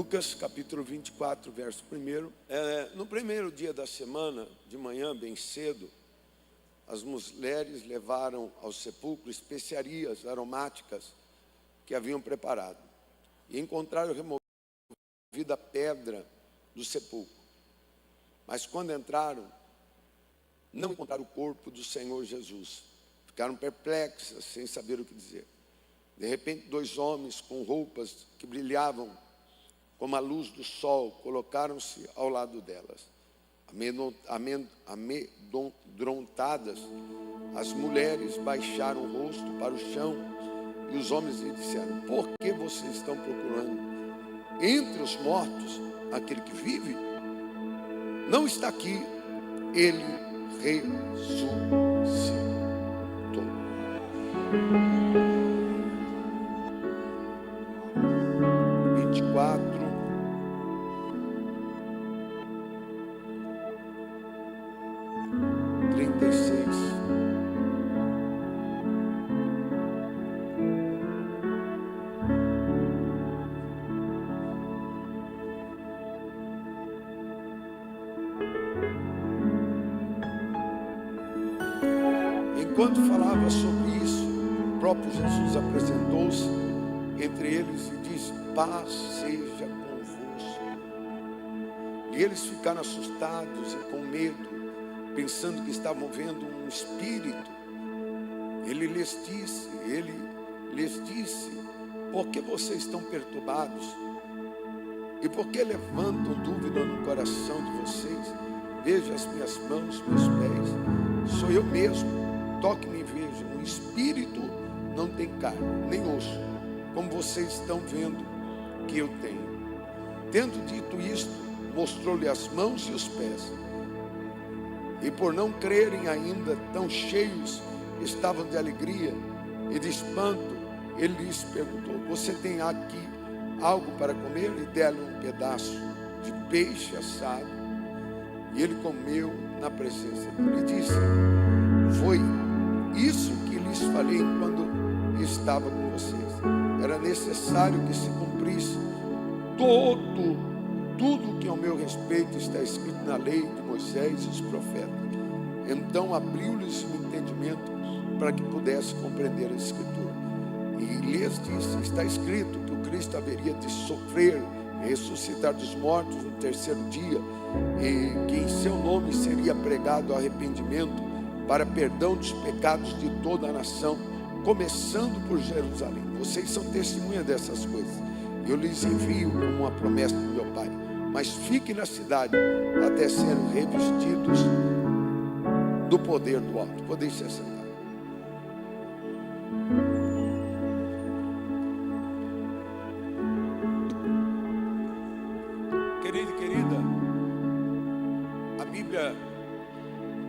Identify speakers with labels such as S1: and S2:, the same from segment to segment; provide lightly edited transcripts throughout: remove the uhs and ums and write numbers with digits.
S1: Lucas capítulo 24, verso 1. No primeiro dia da semana, de manhã bem cedo, as mulheres levaram ao sepulcro especiarias aromáticas que haviam preparado. E encontraram removida a pedra do sepulcro. Mas quando entraram, não encontraram o corpo do Senhor Jesus. Ficaram perplexas, sem saber o que dizer. De repente, 2 homens com roupas que brilhavam como a luz do sol colocaram-se ao lado delas. Amedrontadas, as mulheres baixaram o rosto para o chão e os homens lhe disseram: por que vocês estão procurando entre os mortos aquele que vive? Não está aqui, ele ressuscitou. 24, 36. Enquanto falava sobre isso, o próprio Jesus apresentou-se entre eles e disse: paz seja convosco. E eles ficaram assustados e com medo, pensando que estavam vendo um espírito. Ele lhes disse: por que vocês estão perturbados? E por que levantam dúvida no coração de vocês? Veja as minhas mãos, meus pés, sou eu mesmo. Toque-me e vejam. Um espírito não tem carne, nem osso, como vocês estão vendo que eu tenho. Tendo dito isto, mostrou-lhe as mãos e os pés. E por não crerem ainda, tão cheios estavam de alegria e de espanto, ele lhes perguntou: você tem aqui algo para comer? E deram um pedaço de peixe assado, e ele comeu na presença dele. E disse: foi isso que lhes falei quando estava com vocês. Era necessário que se cumprisse tudo que ao meu respeito está escrito na lei de Moisés e os profetas. Então abriu-lhes o entendimento para que pudesse compreender a Escritura. E lhes disse: está escrito que o Cristo haveria de sofrer e ressuscitar dos mortos no terceiro dia, e que em seu nome seria pregado arrependimento para perdão dos pecados de toda a nação, começando por Jerusalém. Vocês são testemunhas dessas coisas. Eu lhes envio como uma promessa do meu Pai. Mas fiquem na cidade até serem revestidos do poder do alto. Podem se assentar. Querido e querida, a Bíblia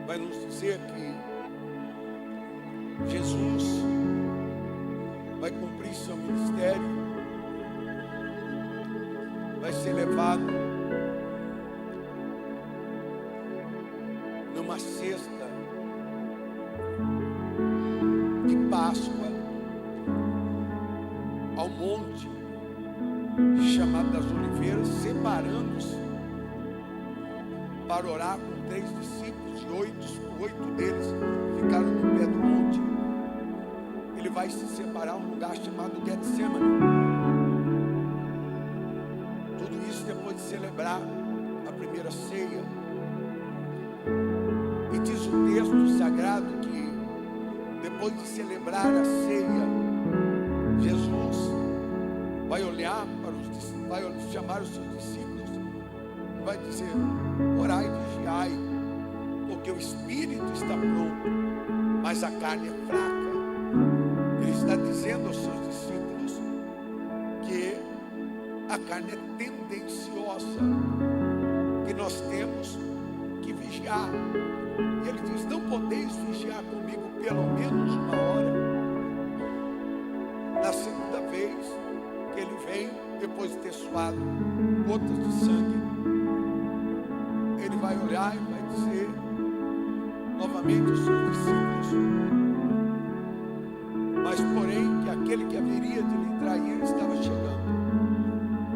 S1: vai nos dizer que Jesus vai cumprir seu ministério, vai ser levado numa cesta de Páscoa ao monte chamado das Oliveiras, separando-se para orar com 3 discípulos, e 8 deles ficaram no pé do monte. Ele vai se separar a um lugar chamado Getsemane. Tudo isso depois de celebrar a primeira ceia. E diz o texto sagrado que depois de celebrar a ceia, Jesus vai olhar para vai chamar os seus discípulos e vai dizer: orai e vigiai, porque o espírito está pronto, mas a carne é fraca. Ele está dizendo aos seus discípulos que a carne é tendenciosa, que nós temos que vigiar. E ele diz: não podeis vigiar comigo pelo menos 1 hora. Na segunda vez que ele vem, depois de ter suado gotas de sangue, ele vai olhar e vai dizer novamente aos seus discípulos: mas porém que aquele que haveria de lhe trair estava chegando.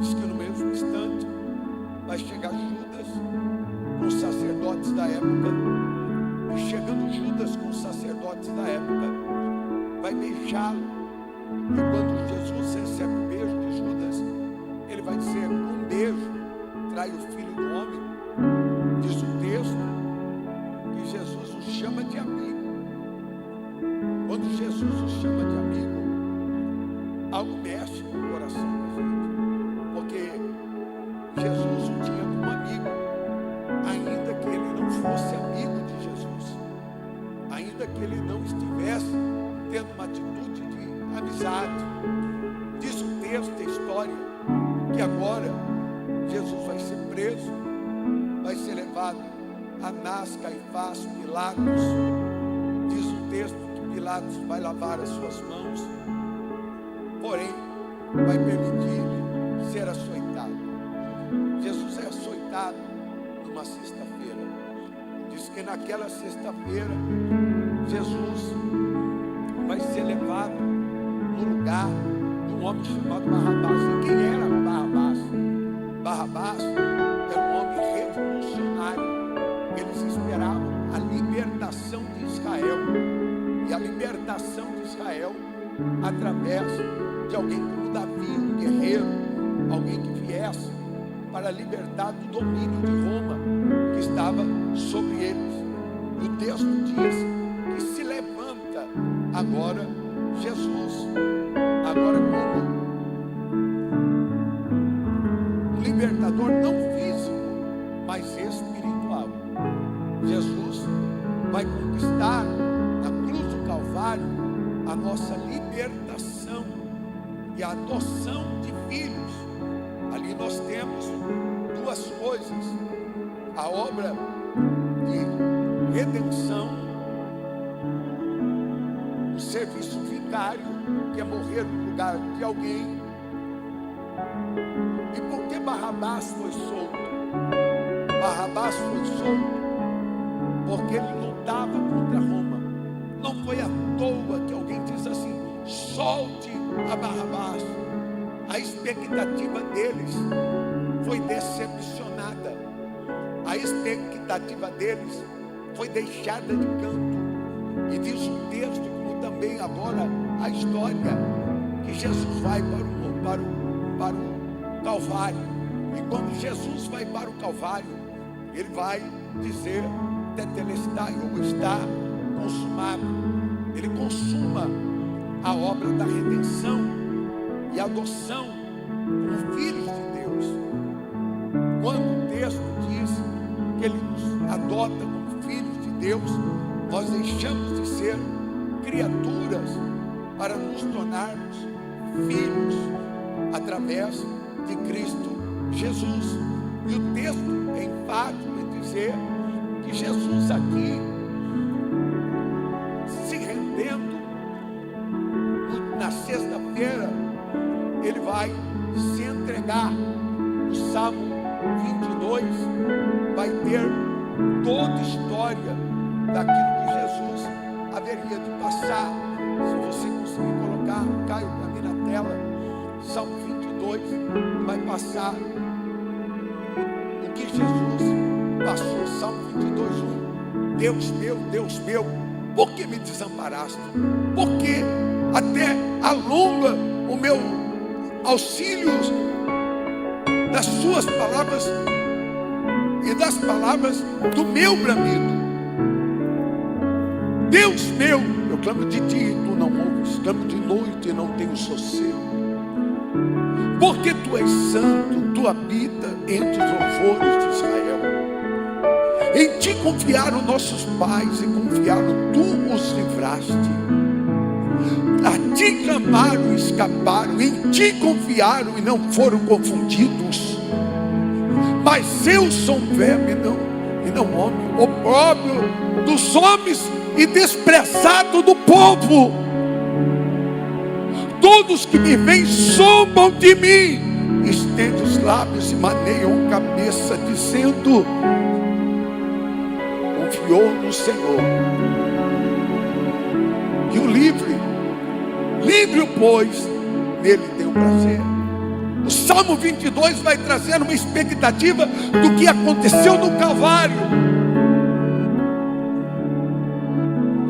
S1: Diz que no mesmo instante vai chegar Judas com os sacerdotes da época, e chegando Judas com os sacerdotes da época, vai beijá-lo. E quando Jesus recebe o beijo de Judas, ele vai dizer: um beijo trai o Filho do Homem. Diz o texto que Jesus o chama de amigo. Quando Jesus o chama de amigo, algo mexe no coração da gente, porque Jesus o tinha como amigo, ainda que ele não fosse amigo de Jesus, ainda que ele não estivesse tendo uma atitude de amizade. Diz o texto, a história, que agora Jesus vai ser preso, vai ser levado a Anás, Caifás, Pilatos. Diz o texto que Pilatos vai lavar as suas mãos, porém vai permitir ser açoitado. Jesus é açoitado numa sexta-feira. Diz que naquela sexta-feira Jesus vai ser levado no lugar de um homem chamado Barrabás. E quem era Barrabás? Barrabás era um homem revolucionário. Eles esperavam a libertação de Israel. E a libertação de Israel através de alguém como Davi, um guerreiro, alguém que viesse para libertar do domínio de Roma que estava sobre eles. E o texto diz que se levanta agora Jesus, agora como um libertador não físico, mas espiritual. Jesus vai conquistar na cruz do Calvário a nossa libertação e a adoção de filhos. Ali nós temos duas coisas: a obra de redenção, o serviço vicário, que é morrer no lugar de alguém. E por que Barrabás foi solto? Barrabás foi solto porque ele lutava contra Roma. Não foi à toa que alguém diz assim: solte a Barrabás. A expectativa deles foi decepcionada. A expectativa deles foi deixada de canto. E diz o texto, como também agora a história, que Jesus vai para o Calvário. E quando Jesus vai para o Calvário, ele vai dizer: tetelestai, ou está consumado. Ele consuma a obra da redenção e adoção como filhos de Deus. Quando o texto diz que ele nos adota como filhos de Deus, nós deixamos de ser criaturas para nos tornarmos filhos através de Cristo Jesus. E o texto é enfático em dizer que Jesus aqui, se rendendo na sexta-feira, ele vai se entregar. O Salmo 22 vai ter toda a história daquilo que Jesus haveria de passar. Se você conseguir colocar, Caio, para mim na tela, Salmo 22 vai passar o que Jesus passou. Salmo 22:1. Deus meu, por que me desamparaste? Por que até alonga o meu auxílio das suas palavras e das palavras do meu bramido? Deus meu, eu clamo de ti e tu não ouves, clamo de noite e não tenho sossego, porque tu és santo, tu habita entre os louvores de Israel. Em ti confiaram nossos pais e confiaram, tu os livraste. A ti clamaram e escaparam, em ti confiaram e não foram confundidos. Mas eu sou um verme e não homem, opróbrio dos homens e desprezado do povo. Todos que me veem zombam de mim, estendem os lábios e maneiam a cabeça, dizendo: confiou no Senhor. E o livre, pois, nele tem o prazer. O Salmo 22 vai trazer uma expectativa do que aconteceu no Calvário.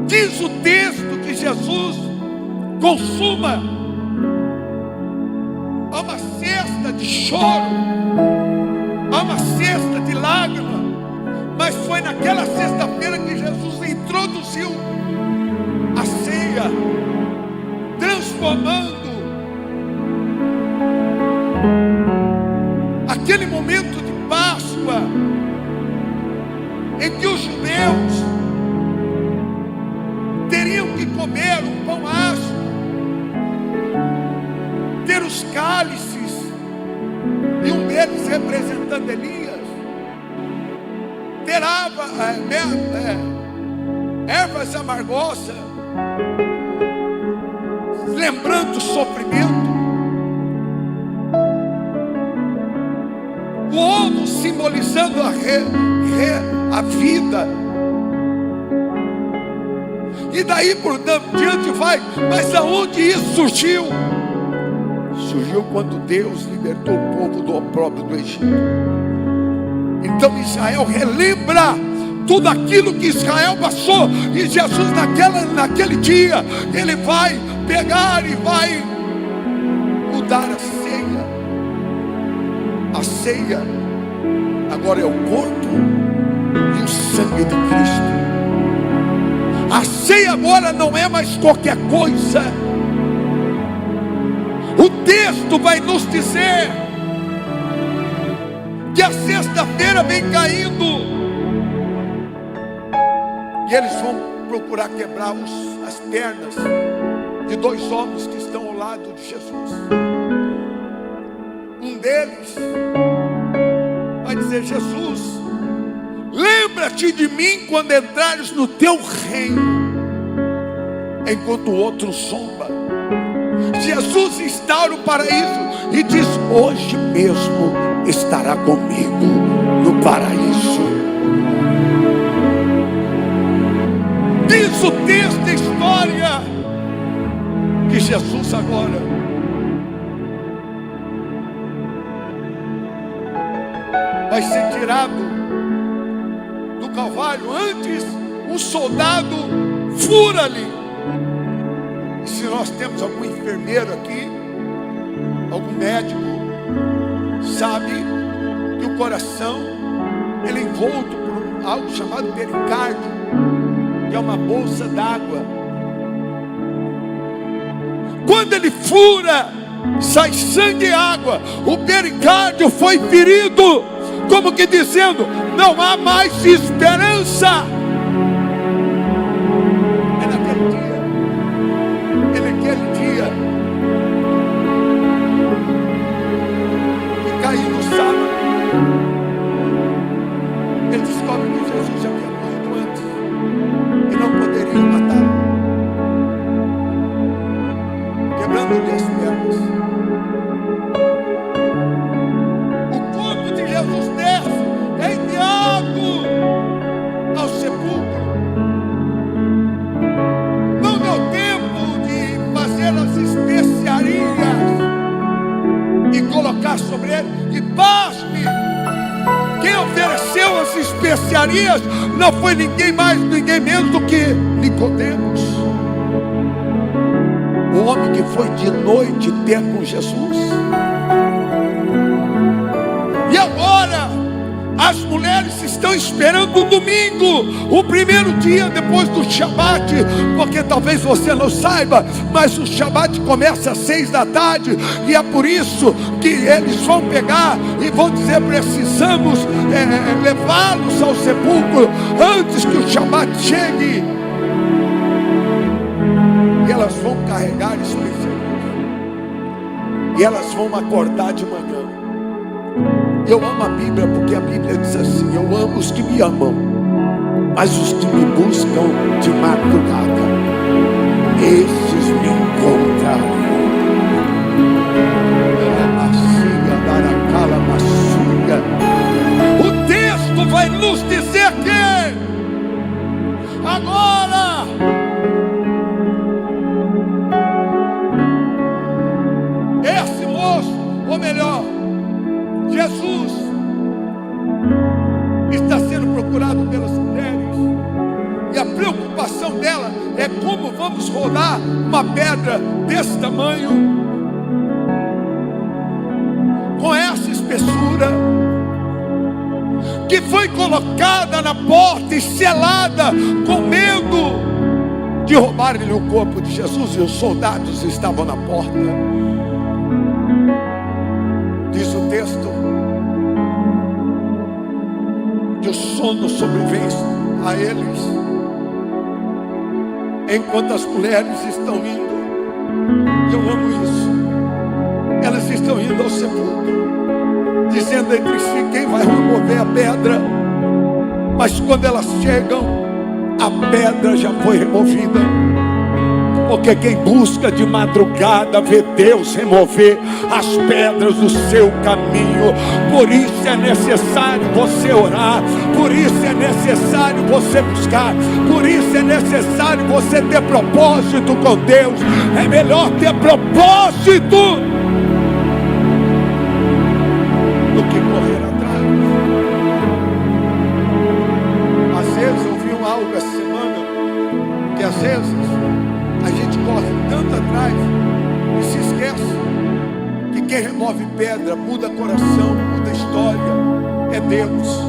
S1: Diz o texto que Jesus consuma há uma cesta de choro, há uma cesta de lágrima, mas foi naquela sexta-feira que Jesus introduziu a ceia, transformando aquele momento de Páscoa em que os judeus teriam que comer um pão áspero, ter os cálices, e um deles representando Elias, ter ervas amargosas, lembrando o sofrimento. O ovo simbolizando a vida. E daí por diante vai. Mas aonde isso surgiu? Surgiu quando Deus libertou o povo do opróbrio do Egito. Então Israel relembra tudo aquilo que Israel passou. E Jesus naquele dia, ele vai pegar e vai mudar a ceia. A ceia agora é o corpo e o sangue de Cristo. A ceia agora não é mais qualquer coisa. O texto vai nos dizer que a sexta-feira vem caindo e eles vão procurar quebrar as pernas de dois homens que estão ao lado de Jesus. Um deles vai dizer: Jesus, lembra-te de mim quando entrares no teu reino. Enquanto o outro zomba. Jesus instaura o paraíso e diz: hoje mesmo estará comigo no paraíso. Diz o texto, a história, que Jesus agora vai ser tirado do Calvário. Antes, um soldado fura ali. E se nós temos algum enfermeiro aqui, algum médico, sabe que o coração, ele é envolto por algo chamado pericárdio, que é uma bolsa d'água. Quando ele fura, sai sangue e água. O pericárdio foi ferido, como que dizendo: não há mais esperança. É naquele dia que caiu no sábado, ele descobre que Jesus já havia morrido antes e não poderiam matá-lo, quebrando-lhe as pernas. O corpo de Jesus desce, é enviado ao sepulcro. Não deu tempo de fazer as especiarias e colocar sobre ele. E pasme, quem ofereceu as especiarias não foi ninguém mais, ninguém menos do que Nicodemos, o homem que foi de noite ter com Jesus. E agora as mulheres estão esperando o domingo, o primeiro dia depois do Shabat, porque talvez você não saiba, mas o Shabat começa às 6 da tarde, e é por isso que eles vão pegar e vão dizer: precisamos levá-los ao sepulcro antes que o Shabat chegue. E elas vão carregar especialistas, e elas vão acordar de manhã. Eu amo a Bíblia, porque a Bíblia diz assim: eu amo os que me amam, mas os que me buscam de madrugada, esses me encontrarão. O texto vai nos dizer que agora esse moço, ou melhor, rodar uma pedra desse tamanho, com essa espessura, que foi colocada na porta e selada, com medo de roubar-lhe o corpo de Jesus, e os soldados estavam na porta. Diz o texto que o sono sobreveio a eles, enquanto as mulheres estão indo. Eu amo isso. Elas estão indo ao sepulcro, dizendo entre si: quem vai remover a pedra? Mas quando elas chegam, a pedra já foi removida. Porque quem busca de madrugada vê Deus remover as pedras do seu caminho. Por isso é necessário você orar, por isso é necessário você buscar, por isso é necessário você ter propósito com Deus. É melhor ter propósito do que correr atrás. Às vezes eu vi algo essa semana, que às vezes a gente corre tanto atrás e se esquece que quem remove pedra, muda coração, muda história, é Deus.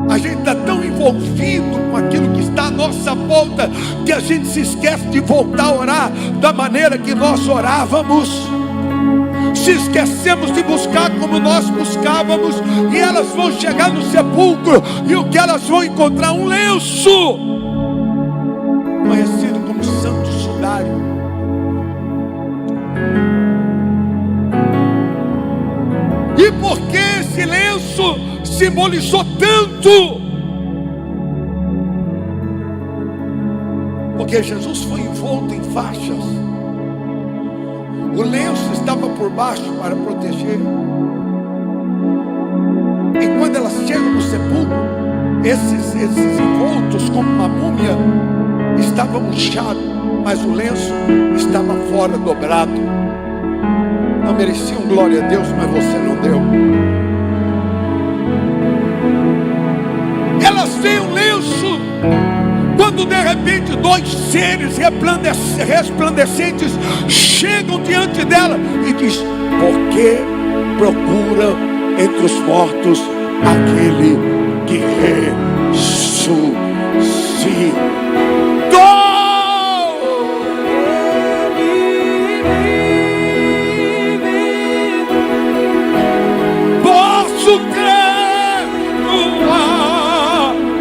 S1: A gente está tão envolvido com aquilo que está à nossa volta, que a gente se esquece de voltar a orar da maneira que nós orávamos. Se esquecemos de buscar como nós buscávamos, e elas vão chegar no sepulcro, e o que elas vão encontrar? Um lenço, conhecido como Santo Sudário. E por que esse lenço simbolizou tanto? Porque Jesus foi envolto em faixas. O lenço estava por baixo para proteger. E quando elas chegam no sepulcro, esses envoltos como uma múmia estava murchado, mas o lenço estava fora, dobrado. Não mereciam glória a Deus, mas você não deu. Elas veem o lenço, quando de repente dois seres resplandecentes chegam diante dela e diz: por que procura entre os mortos aquele que ressuscitou? Posso crer no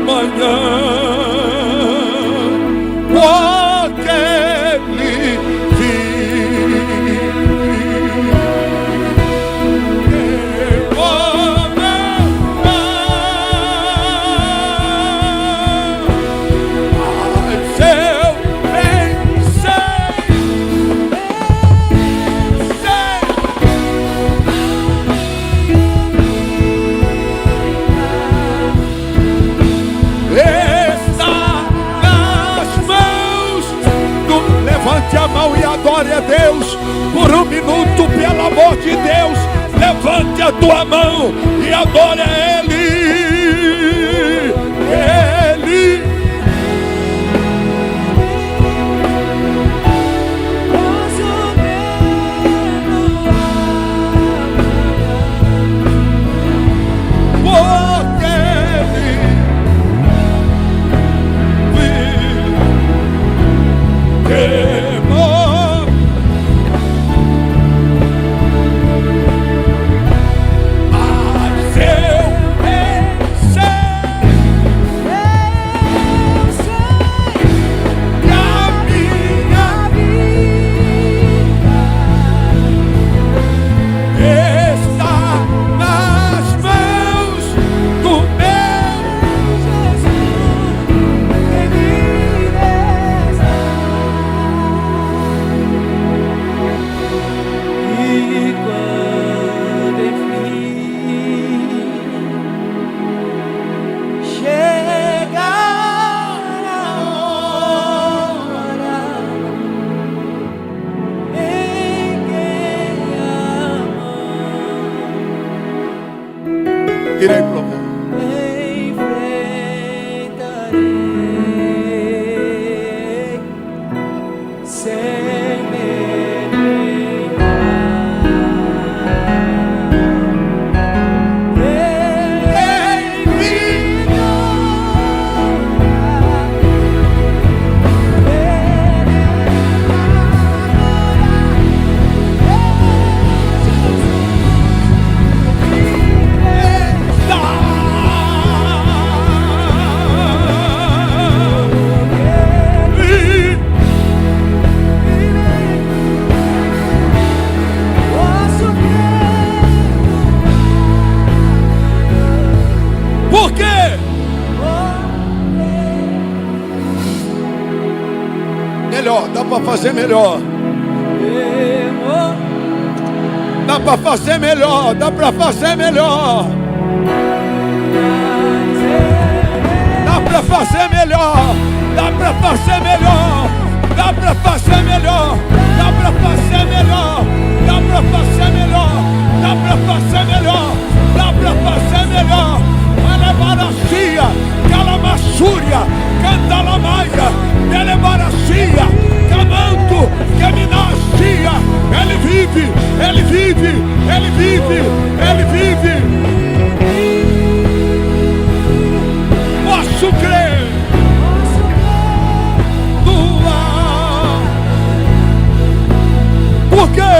S1: amanhã, porque ele vive. A mão e adore a Deus por um minuto, pelo amor de Deus. Levante a tua mão e adore a Ele. Ele porque Ele melhor, dá para fazer melhor. Dá para fazer melhor, dá para fazer melhor. Dá para fazer melhor, dá para fazer melhor. Dá para fazer melhor, dá para fazer melhor. Dá para fazer melhor, dá para fazer melhor. Dá para fazer melhor. Alebaracia, calamassúria, cantalamaia, delebaracia, camanto, caminacia. Ele vive, ele vive, ele vive, ele vive. Posso crer. Por quê?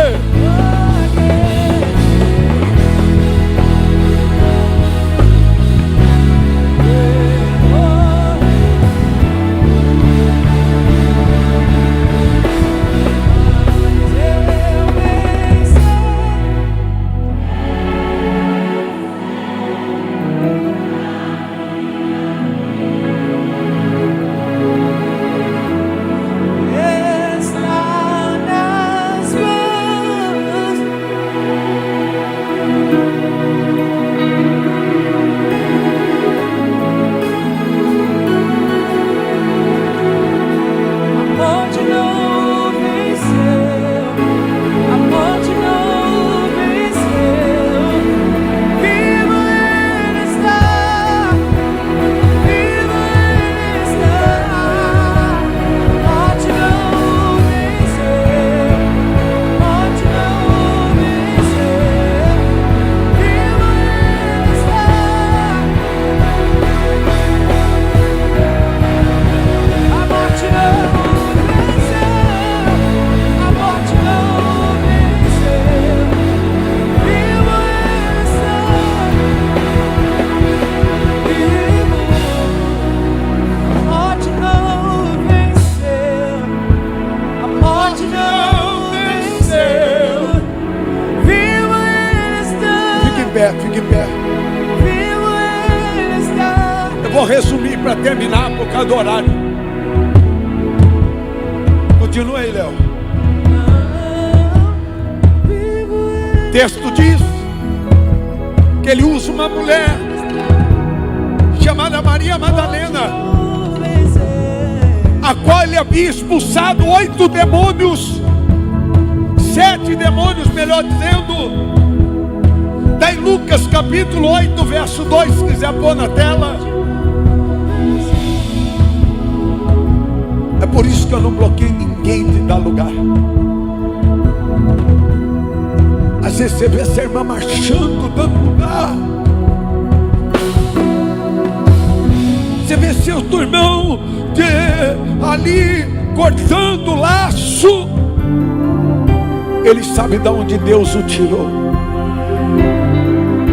S1: Fique em pé. Eu vou resumir para terminar por causa do horário. Continua aí, Léo. O texto diz que ele usa uma mulher chamada Maria Madalena, a qual ele havia expulsado 8 demônios, 7 demônios, melhor dizendo. Está em Lucas capítulo 8, verso 2, se quiser pôr na tela. É por isso que eu não bloqueio ninguém de dar lugar. Às vezes você vê essa irmã marchando, dando lugar. Você vê seu irmão ali cortando o laço. Ele sabe de onde Deus o tirou.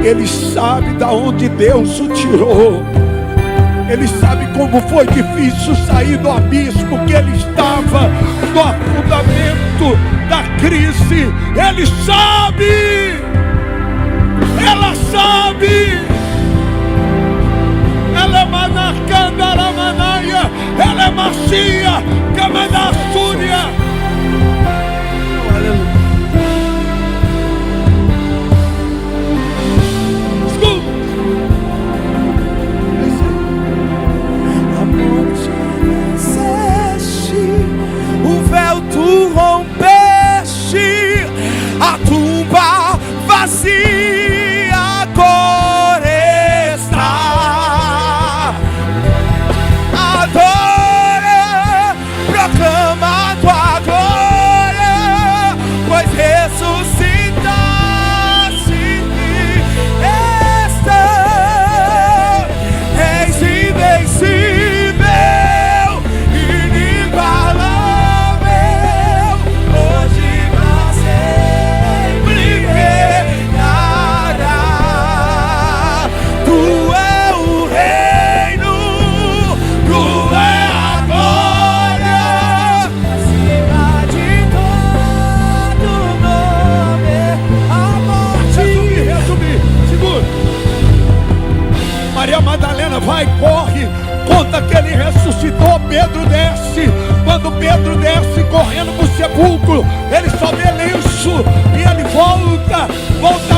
S1: Ele sabe de onde Deus o tirou. Ele sabe como foi difícil sair do abismo que ele estava, do afundamento, da crise. Ele sabe. Ela sabe. Ela é manacandaramanaya. Ela é macia, camadassúria. Aleluia.
S2: Tu rompeste a tumba vazia, agora está. Adora, proclama tua glória, pois ressuscitaste. Esta és invencível, inigualável.
S1: correndo para o sepulcro. Ele só vê lenço e ele volta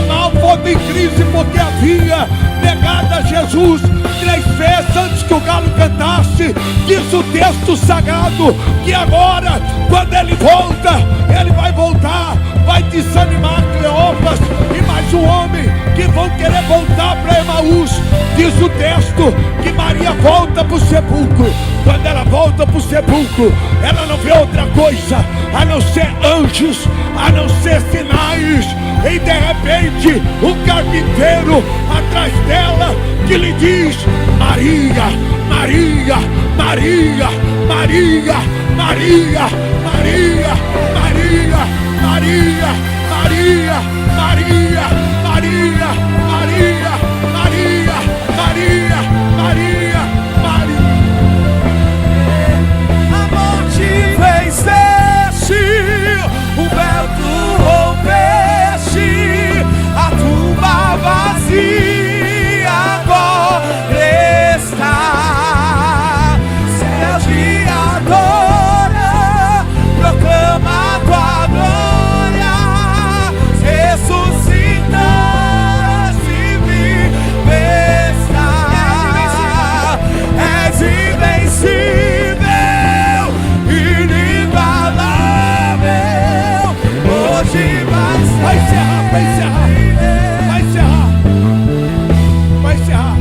S1: mal, volta em crise, porque havia negado a Jesus 3 vezes antes que o galo cantasse. Diz o texto sagrado que agora, quando ele volta, ele vai voltar, vai desanimar Cleopas e mais um homem que vão querer voltar para Emaús. Diz o texto que Maria volta para o sepulcro. Quando ela volta para o sepulcro, ela não vê outra coisa a não ser anjos, a não ser sinais. E de repente um carpinteiro atrás dela que lhe diz: Maria, Maria, Maria, Maria, Maria, Maria, Maria, Maria, Maria, Maria, Maria, Maria, Maria, Maria, Maria, Maria.
S2: A morte venceste, o véu tu rompeste, a tumba vazia agora está. Céu te adora, proclama tua glória, ressuscitaste, viva está. És invencível, inigualável, hoje vai encerrar,
S1: vai encerrar.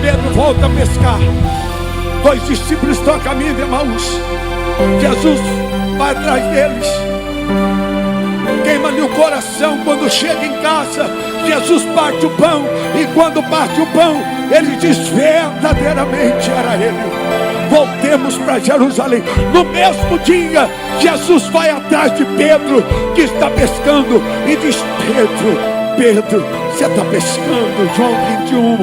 S1: Pedro volta a pescar. 2 discípulos estão a caminho de Emaús. Jesus vai atrás deles. Queima-lhe o coração quando chega em casa. Jesus parte o pão, e quando parte o pão, ele diz: verdadeiramente era ele. Voltemos para Jerusalém. No mesmo dia, Jesus vai atrás de Pedro, que está pescando, e diz: Pedro, você está pescando? João 21.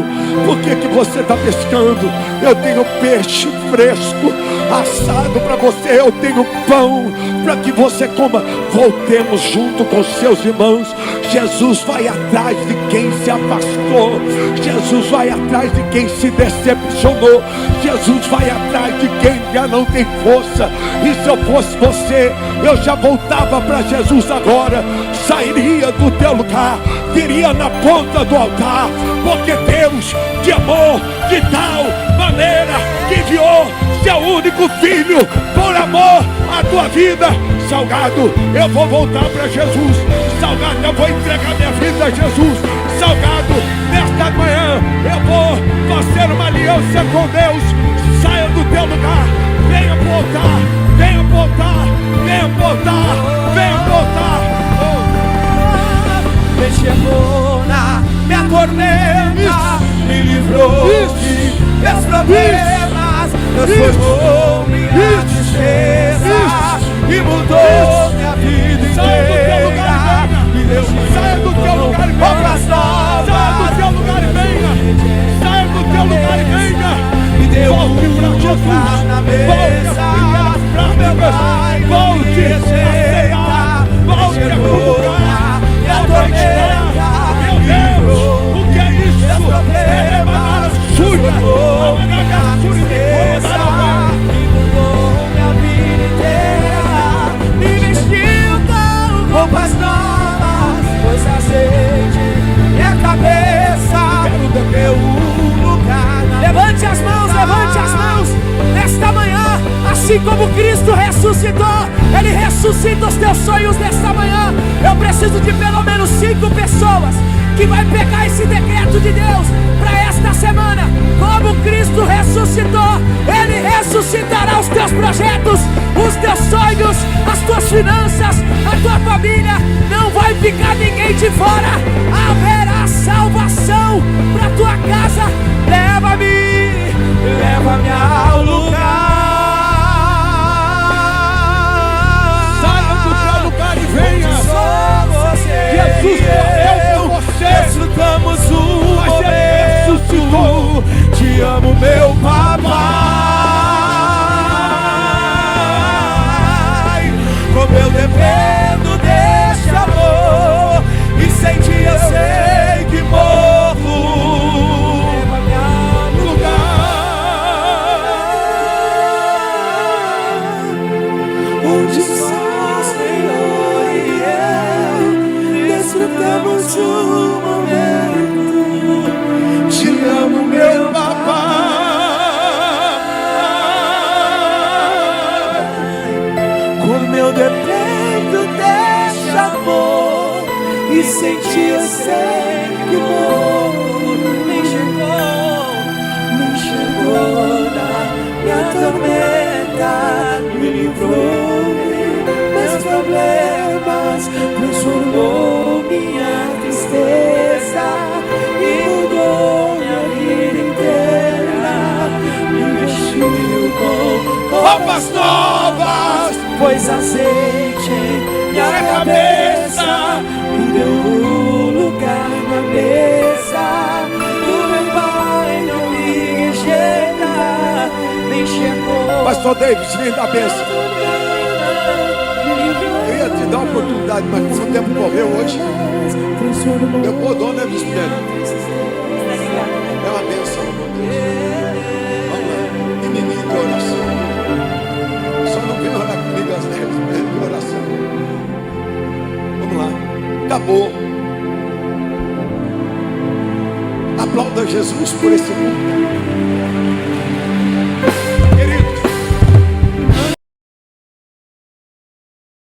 S1: Por que você está pescando? Eu tenho peixe fresco assado para você, eu tenho pão para que você coma. Voltemos junto com seus irmãos. Jesus vai atrás de quem se afastou. Jesus vai atrás de quem se decepcionou. Jesus vai atrás de quem já não tem força. E se eu fosse você, eu já voltava para Jesus agora. Sairia do teu lugar, viria na ponta do altar, porque Deus te amou de tal maneira que enviou seu único filho por amor à tua vida. Salgado, eu vou voltar para Jesus. Salgado, eu vou entregar minha vida a Jesus. Salgado, nesta manhã eu vou fazer uma aliança com Deus. Saia do teu lugar, venha pro altar, venha pro altar, venha pro altar, venha pro altar.
S2: Me chegou na minha tormenta, me livrou de meus problemas, transformou minha tristeza e mudou minha vida inteira. Me deu
S1: saia do teu lugar e venha.
S2: obras novas.
S1: Saia do teu lugar e venha. Saia do teu lugar e venha.
S2: Me deu
S1: volte para Jesus.
S2: na
S1: Volte
S2: mesa,
S1: às volte a cear, volte a comungar, volte a estar. Meu Deus, o que é isso? É emanar a súria, emanar a súria de fogo.
S2: mudou minha vida inteira, me vestiu com roupas novas, pôs azeite minha cabeça, deu lugar. Levante as mãos nesta manhã. Assim como Cristo ressuscitou, Ele ressuscita os teus sonhos nesta manhã. Eu preciso de pelo menos 5 pessoas que vai pegar esse decreto de Deus para esta semana. Como Cristo ressuscitou, Ele ressuscitará os teus projetos, os teus sonhos, as tuas finanças, a tua família. Não vai ficar ninguém de fora. Haverá salvação para tua casa. Leva-me ao lugar.
S1: Saia do teu lugar e venha. Jesus morreu por você.
S2: Desfrutamos o
S1: Mas Ele ressuscitou.
S2: momento. Te amo, meu papai. Como eu dependo deste amor, e sem ti eu sei que morro. onde só, Senhor, e eu desfrutamos o momento. Te amo, meu papai. Como eu dependo deste amor, e senti eu sei que o morro me enxergou na minha tormenta, me livrou meus problemas, transformou minha tristeza e mudou minha vida inteira, me vestiu com roupas novas, pôs azeite em minha cabeça, me deu um lugar na mesa do meu pai, não me rejeita, me enxergou.
S1: Pastor David, vem dar bênção. Eu ia te dar uma oportunidade, mas como o tempo correu hoje, meu podono é mistério. É uma bênção, meu Deus. Vamos lá, menininho de oração. Só não vem orar comigo às 10, de oração. Vamos lá, acabou. Aplauda Jesus por esse mundo.